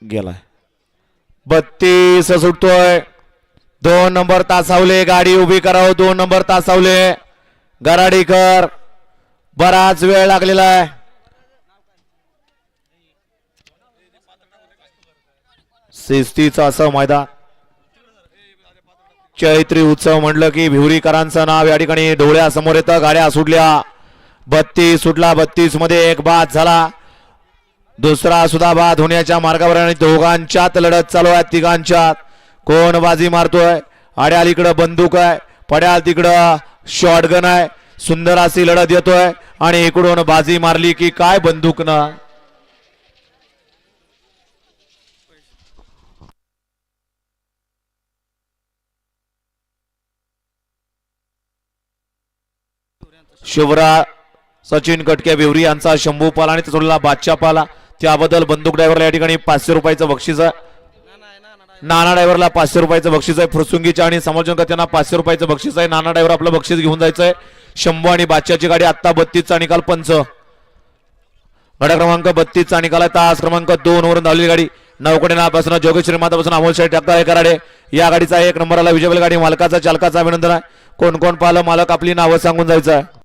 गेलाय 32 सुटतोय 2 नंबर तासावले गाडी उभी करावं 2 नंबर तासावले गराडीकर बराच वेळ लागलेला आहे शिस्तीचं असं मैदान चैत्री उत्सव म्हणलं की भिवरीकरांचं नाव या ठिकाणी डोळ्यासमोर येतं गाड्या सुटल्या 32 सुटला 32 मध्ये एक बाद झाला दुसरा सुद्धा बाद होण्याच्या मार्गावर आणि दोघांच्यात लढत चालू आहे तिघांच्यात कोण बाजी मारतोय आड्याल इकडं बंदूक आहे पड्याल तिकडं शॉटगन आहे सुंदर अशी लढत येतोय आणि इकडून बाजी मारली की काय बंदूक ना शिवरा सचिन कटके भिवरी यांचा शंभू पाला आणि सोडला बादशाह पाला त्याबद्दल बंदूक ड्रायव्हरला या ठिकाणी 500 रुपयाचं बक्षीस आहे नाना ड्रायव्हरला 500 रुपयाचं बक्षीस आहे फुरसुंगीच्या आणि समोरच्या त्यांना 500 रुपयाचं बक्षीस आहे नाना ड्रायव्हर आपलं बक्षीस घेऊन जायचंय शंभू आणि बादशाहची गाडी आता 32 चा निकाल पंच गडा क्रमांक 32 चा निकाल आहे तास क्रमांक 2 वरून धावलेली गाडी नवकडे नापासून जोगेश्वरी मातापासून अमोल शेठ टाकता कराडे या गाडीचा 1 नंबरला विजयबल गाडी मालकाचा चालकाचा अभिनंदन आहे कोण कोण पाहिलं मालक आपली नावं सांगून जायचं आहे